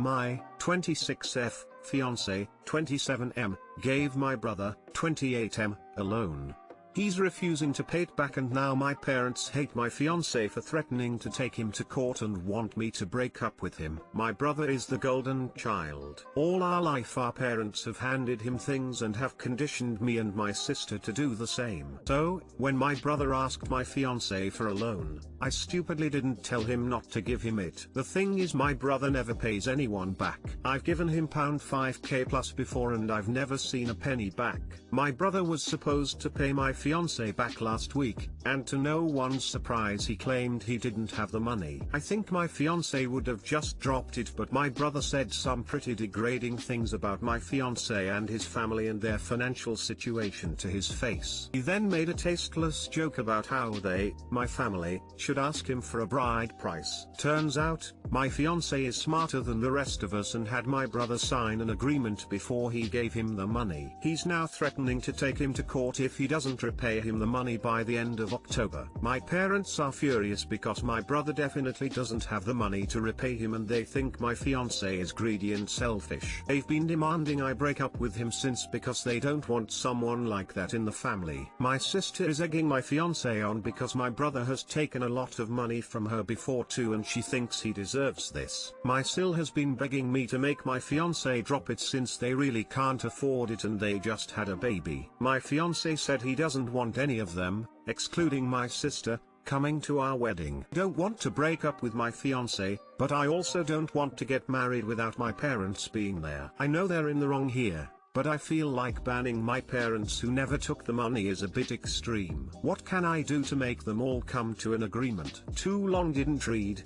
My 26F fiance, 27M, gave my brother, 28M, a loan. He's refusing to pay it back, and now my parents hate my fiancé for threatening to take him to court and want me to break up with him. My brother is the golden child. All our life our parents have handed him things and have conditioned me and my sister to do the same. So, when my brother asked my fiancé for a loan, I stupidly didn't tell him not to give him it. The thing is, my brother never pays anyone back. I've given him £5k plus before and I've never seen a penny back. My brother was supposed to pay my fiancé back last week, and to no one's surprise he claimed he didn't have the money. I think my fiancé would have just dropped it, but my brother said some pretty degrading things about my fiancé and his family and their financial situation to his face. He then made a tasteless joke about how they, my family, should ask him for a bride price. Turns out, my fiancé is smarter than the rest of us and had my brother sign an agreement before he gave him the money. He's now threatening to take him to court if he doesn't repay him the money by the end of October. My parents are furious because my brother definitely doesn't have the money to repay him, and they think my fiancé is greedy and selfish. They've been demanding I break up with him since because they don't want someone like that in the family. My sister is egging my fiancé on because my brother has taken a lot of money from her before too, and she thinks he deserves this. My sil has been begging me to make my fiancé drop it since they really can't afford it and they just had a baby. My fiancé said he doesn't want any of them, excluding my sister, coming to our wedding. Don't want to break up with my fiancé, but I also don't want to get married without my parents being there. I know they're in the wrong here, but I feel like banning my parents who never took the money is a bit extreme. What can I do to make them all come to an agreement? Too long didn't read,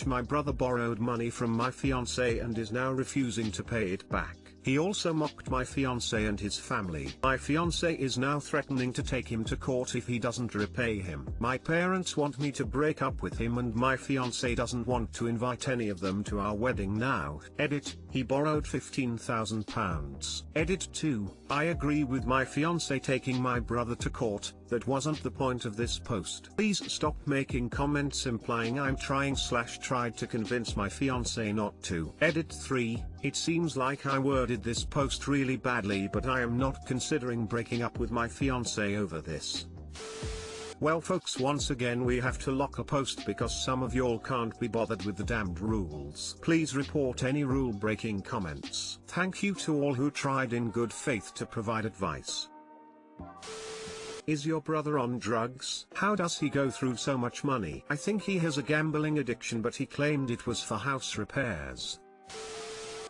my brother borrowed money from my fiancé and is now refusing to pay it back. He also mocked my fiancé and his family. My fiancé is now threatening to take him to court if he doesn't repay him. My parents want me to break up with him and my fiancé doesn't want to invite any of them to our wedding now. Edit, he borrowed £15,000. Edit 2, I agree with my fiancé taking my brother to court. That wasn't the point of this post. Please stop making comments implying I'm tried to convince my fiancé not to. Edit 3, it seems like I worded this post really badly, but I am not considering breaking up with my fiancé over this. Well folks, once again we have to lock a post because some of y'all can't be bothered with the damned rules. Please report any rule breaking comments. Thank you to all who tried in good faith to provide advice. Is your brother on drugs? How does he go through so much money? I think he has a gambling addiction, but he claimed it was for house repairs.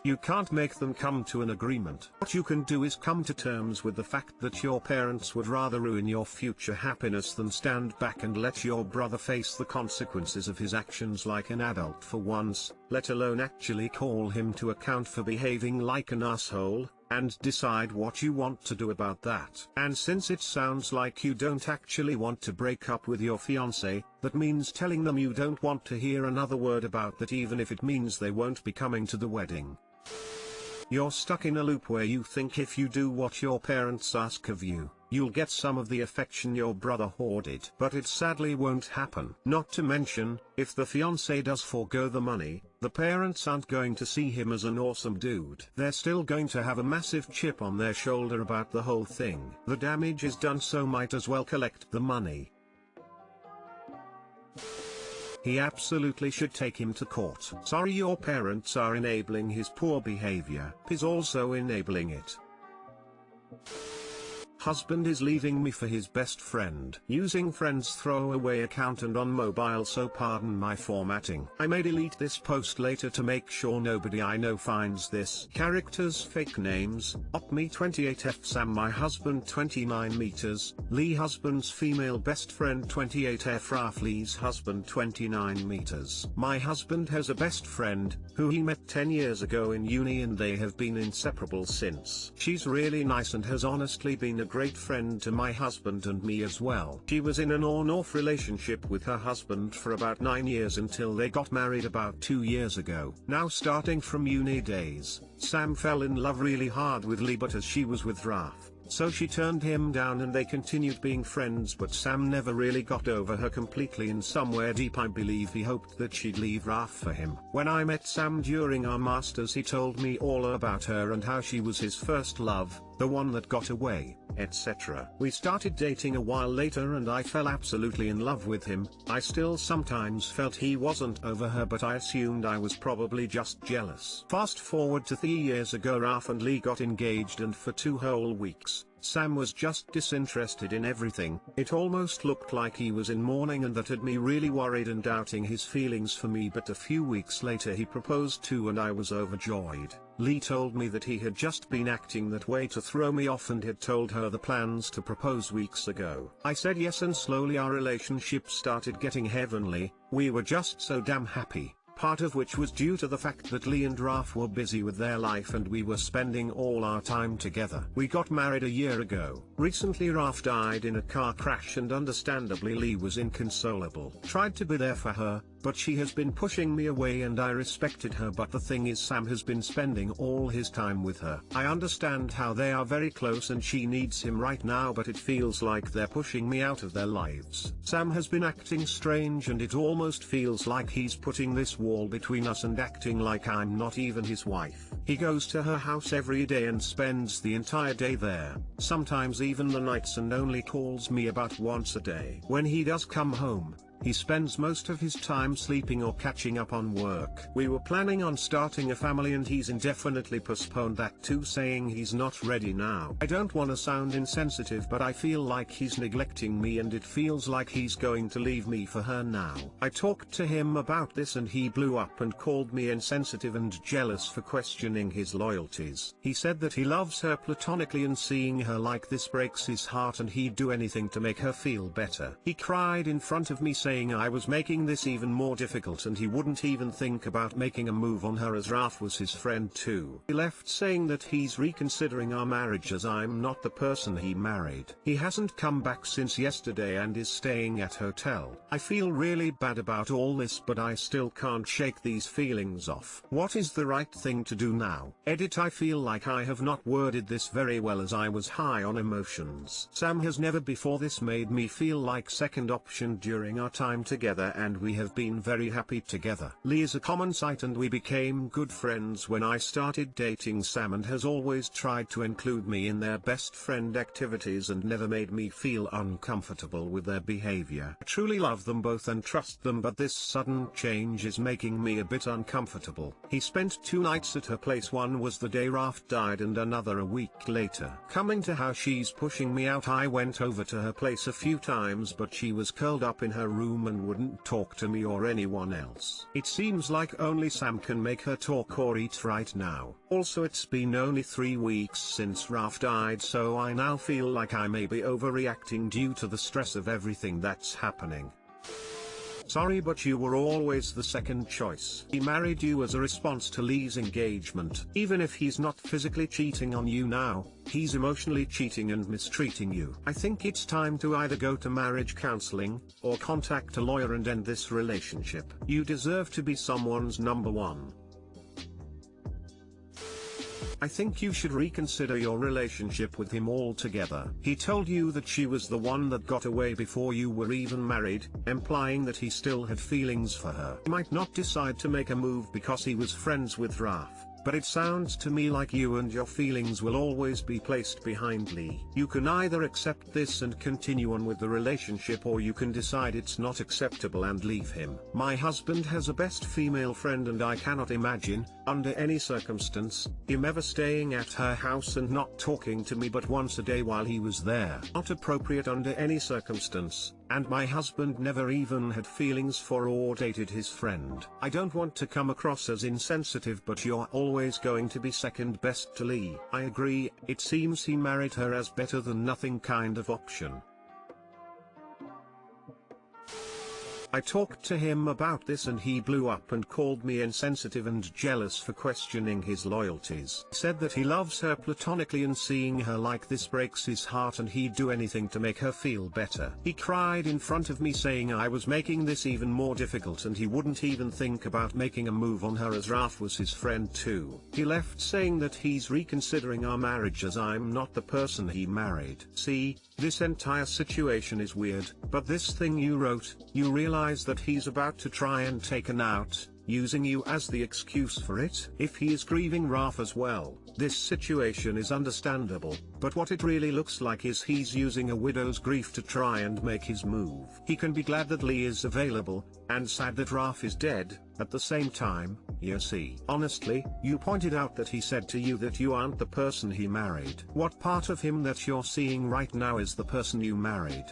You can't make them come to an agreement. What you can do is come to terms with the fact that your parents would rather ruin your future happiness than stand back and let your brother face the consequences of his actions like an adult for once, let alone actually call him to account for behaving like an asshole, and decide what you want to do about that. And since it sounds like you don't actually want to break up with your fiancé, that means telling them you don't want to hear another word about that, even if it means they won't be coming to the wedding. You're stuck in a loop where you think if you do what your parents ask of you, you'll get some of the affection your brother hoarded. But it sadly won't happen. Not to mention, if the fiancé does forego the money, the parents aren't going to see him as an awesome dude. They're still going to have a massive chip on their shoulder about the whole thing. The damage is done, so might as well collect the money. He absolutely should take him to court. Sorry, your parents are enabling his poor behavior. He's also enabling it. Husband is leaving me for his best friend. Using friend's throwaway account and on mobile, so pardon my formatting. I may delete this post later to make sure nobody I know finds this. Characters, fake names, me 28F Sam my husband 29 meters, Lee husband's female best friend 28F Raf Lee's husband 29 meters. My husband has a best friend, who he met 10 years ago in uni and they have been inseparable since. She's really nice and has honestly been a great friend to my husband and me as well. She was in an on-off relationship with her husband for about 9 years until they got married about 2 years ago. Now starting from uni days, Sam fell in love really hard with Lee, but as she was with Raf, So she turned him down and they continued being friends, but Sam never really got over her completely, and somewhere deep I believe he hoped that she'd leave Raf for him. When I met Sam during our masters, he told me all about her and how she was his first love, the one that got away, etc. We started dating a while later and I fell absolutely in love with him. I still sometimes felt he wasn't over her, but I assumed I was probably just jealous. Fast forward to 3 years ago, Raf and Lee got engaged, and for 2 whole weeks, Sam was just disinterested in everything. It almost looked like he was in mourning, and that had me really worried and doubting his feelings for me, but a few weeks later he proposed too and I was overjoyed. Lee told me that he had just been acting that way to throw me off and had told her the plans to propose weeks ago. I said yes, and slowly our relationship started getting heavenly. We were just so damn happy. Part of which was due to the fact that Lee and Raf were busy with their life and we were spending all our time together. We got married a year ago. Recently Raf died in a car crash and understandably Lee was inconsolable. Tried to be there for her, but she has been pushing me away and I respected her, but the thing is Sam has been spending all his time with her. I understand how they are very close and she needs him right now, but it feels like they're pushing me out of their lives. Sam has been acting strange and it almost feels like he's putting this wall between us and acting like I'm not even his wife. He goes to her house every day and spends the entire day there, sometimes even the nights, and only calls me about once a day. When he does come home, he spends most of his time sleeping or catching up on work. We were planning on starting a family and he's indefinitely postponed that too, saying he's not ready now. I don't want to sound insensitive, but I feel like he's neglecting me and it feels like he's going to leave me for her now. I talked to him about this and he blew up and called me insensitive and jealous for questioning his loyalties. He said that he loves her platonically and seeing her like this breaks his heart and he'd do anything to make her feel better. He cried in front of me saying I was making this even more difficult and he wouldn't even think about making a move on her as Raf was his friend too. He left saying that he's reconsidering our marriage as I'm not the person he married. He hasn't come back since yesterday and is staying at hotel. I feel really bad about all this, but I still can't shake these feelings off. What is the right thing to do now? Edit: I feel like I have not worded this very well as I was high on emotions. Sam has never before this made me feel like second option during our time together and we have been very happy together. Lee is a common sight and we became good friends when I started dating Sam and has always tried to include me in their best friend activities and never made me feel uncomfortable with their behavior. I truly love them both and trust them, but this sudden change is making me a bit uncomfortable. He spent 2 nights at her place. One was the day Raf died and another a week later. Coming to how she's pushing me out, I went over to her place a few times but she was curled up in her room and wouldn't talk to me or anyone else. It seems like only Sam can make her talk or eat right now. Also, it's been only 3 weeks since Raf died, so I now feel like I may be overreacting due to the stress of everything that's happening. Sorry, but you were always the second choice. He married you as a response to Lee's engagement. Even if he's not physically cheating on you now, he's emotionally cheating and mistreating you. I think it's time to either go to marriage counseling, or contact a lawyer and end this relationship. You deserve to be someone's number one. I think you should reconsider your relationship with him altogether. He told you that she was the one that got away before you were even married, implying that he still had feelings for her. He might not decide to make a move because he was friends with Raf, but it sounds to me like you and your feelings will always be placed behind Lee. You can either accept this and continue on with the relationship, or you can decide it's not acceptable and leave him. My husband has a best female friend and I cannot imagine, under any circumstance, him ever staying at her house and not talking to me but once a day while he was there. Not appropriate under any circumstance, and my husband never even had feelings for or dated his friend. I don't want to come across as insensitive, but you're always going to be second best to Lee. I agree, it seems he married her as better than nothing kind of option. I talked to him about this and he blew up and called me insensitive and jealous for questioning his loyalties. Said that he loves her platonically and seeing her like this breaks his heart and he'd do anything to make her feel better. He cried in front of me saying I was making this even more difficult and he wouldn't even think about making a move on her as Raf was his friend too. He left saying that he's reconsidering our marriage as I'm not the person he married. See, this entire situation is weird, but this thing you wrote, you realize that he's about to try and take an out, using you as the excuse for it? If he is grieving Raf as well, this situation is understandable, but what it really looks like is he's using a widow's grief to try and make his move. He can be glad that Lee is available, and sad that Raf is dead, at the same time, you see. Honestly, you pointed out that he said to you that you aren't the person he married. What part of him that you're seeing right now is the person you married?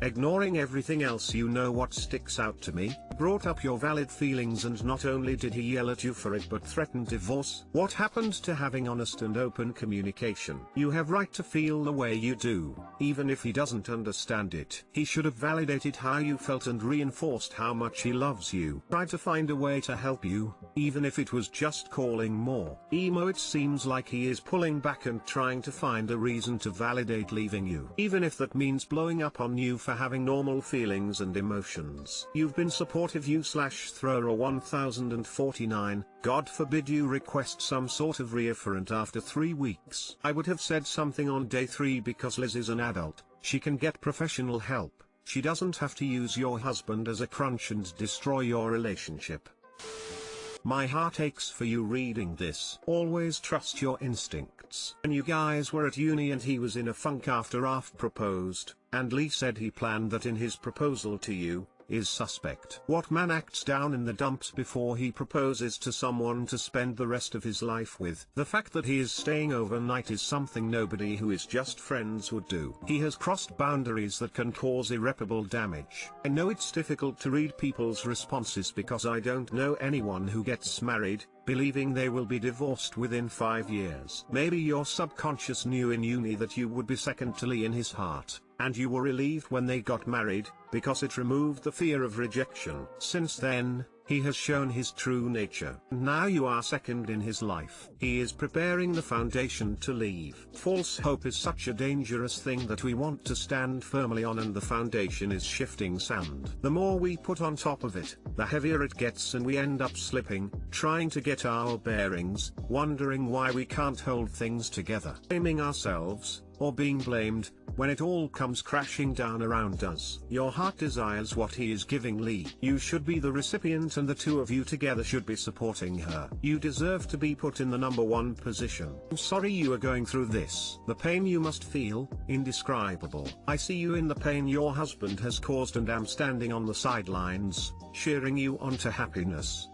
Ignoring everything else, you know what sticks out to me? Brought up your valid feelings and not only did he yell at you for it but threatened divorce. What happened to having honest and open communication? You have right to feel the way you do, even if he doesn't understand it. He should have validated how you felt and reinforced how much he loves you. Try to find a way to help you, even if it was just calling more. Emo, it seems like he is pulling back and trying to find a reason to validate leaving you. Even if that means blowing up on you for having normal feelings and emotions. You've been supportive you/thrower 1049, God forbid you request some sort of reafferent after 3 weeks. I would have said something on day 3 because Liz is an adult, she can get professional help, she doesn't have to use your husband as a crutch and destroy your relationship. My heart aches for you reading this. Always trust your instincts. When you guys were at uni and he was in a funk after Raf proposed, and Lee said he planned that in his proposal to you, is suspect. What man acts down in the dumps before he proposes to someone to spend the rest of his life with? The fact that he is staying overnight is something nobody who is just friends would do. He has crossed boundaries that can cause irreparable damage. I know it's difficult to read people's responses because I don't know anyone who gets married, believing they will be divorced within 5 years. Maybe your subconscious knew in uni that you would be second to Lee in his heart, and you were relieved when they got married, because it removed the fear of rejection. Since then, he has shown his true nature. Now you are second in his life. He is preparing the foundation to leave. False hope is such a dangerous thing that we want to stand firmly on, and the foundation is shifting sand. The more we put on top of it, the heavier it gets and we end up slipping, trying to get our bearings, wondering why we can't hold things together. Blaming ourselves, or being blamed, when it all comes crashing down around us. Your heart desires what he is giving Lee. You should be the recipient and the two of you together should be supporting her. You deserve to be put in the number 1 position. I'm sorry you are going through this. The pain you must feel, indescribable. I see you in the pain your husband has caused and am standing on the sidelines, cheering you on to happiness.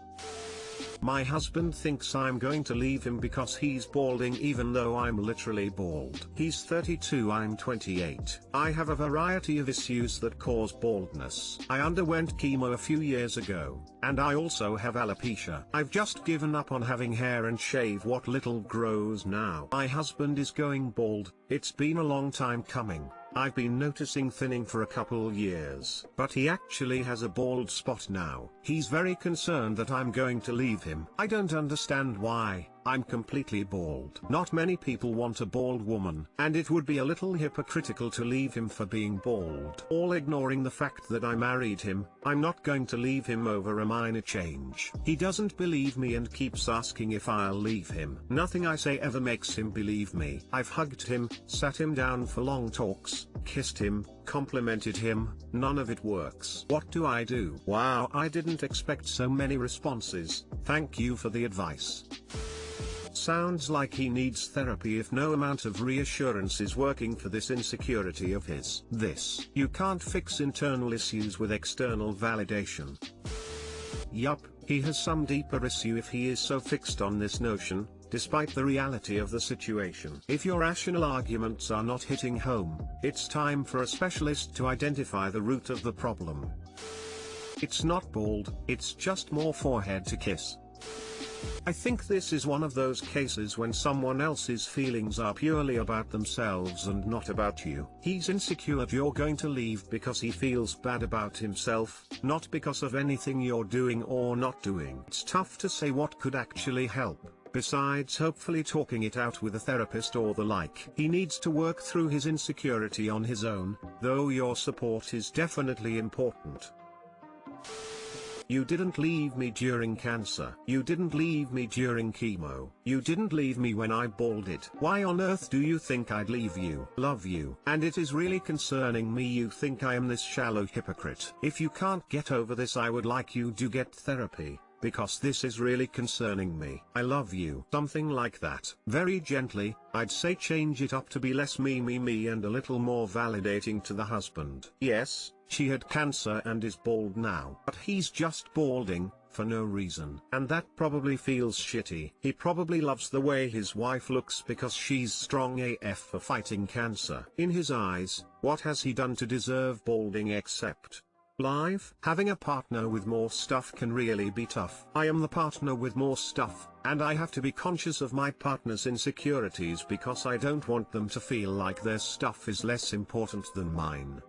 My husband thinks I'm going to leave him because he's balding even though I'm literally bald. He's 32, I'm 28. I have a variety of issues that cause baldness. I underwent chemo a few years ago, and I also have alopecia. I've just given up on having hair and shave what little grows now. My husband is going bald. It's been a long time coming. I've been noticing thinning for a couple years, but he actually has a bald spot now. He's very concerned that I'm going to leave him. I don't understand why. I'm completely bald. Not many people want a bald woman, and it would be a little hypocritical to leave him for being bald. All ignoring the fact that I married him. I'm not going to leave him over a minor change. He doesn't believe me and keeps asking if I'll leave him. Nothing I say ever makes him believe me. I've hugged him, sat him down for long talks, kissed him, complimented him, none of it works. What do I do? Wow, I didn't expect so many responses. Thank you for the advice. Sounds like he needs therapy if no amount of reassurance is working for this insecurity of his. You can't fix internal issues with external validation. Yup, he has some deeper issue if he is so fixed on this notion, despite the reality of the situation. If your rational arguments are not hitting home, it's time for a specialist to identify the root of the problem. It's not bald, it's just more forehead to kiss. I think this is one of those cases when someone else's feelings are purely about themselves and not about you. He's insecure you're going to leave because he feels bad about himself, not because of anything you're doing or not doing. It's tough to say what could actually help, besides hopefully talking it out with a therapist or the like. He needs to work through his insecurity on his own, though your support is definitely important. You didn't leave me during cancer. You didn't leave me during chemo. You didn't leave me when I balded. Why on earth do you think I'd leave you? Love you. And it is really concerning me you think I am this shallow hypocrite. If you can't get over this, I would like you to get therapy, because this is really concerning me. I love you. Something like that. Very gently, I'd say change it up to be less me and a little more validating to the husband. Yes, she had cancer and is bald now. But he's just balding, for no reason. And that probably feels shitty. He probably loves the way his wife looks because she's strong AF for fighting cancer. In his eyes, what has he done to deserve balding except life? Having a partner with more stuff can really be tough. I am the partner with more stuff, and I have to be conscious of my partner's insecurities because I don't want them to feel like their stuff is less important than mine.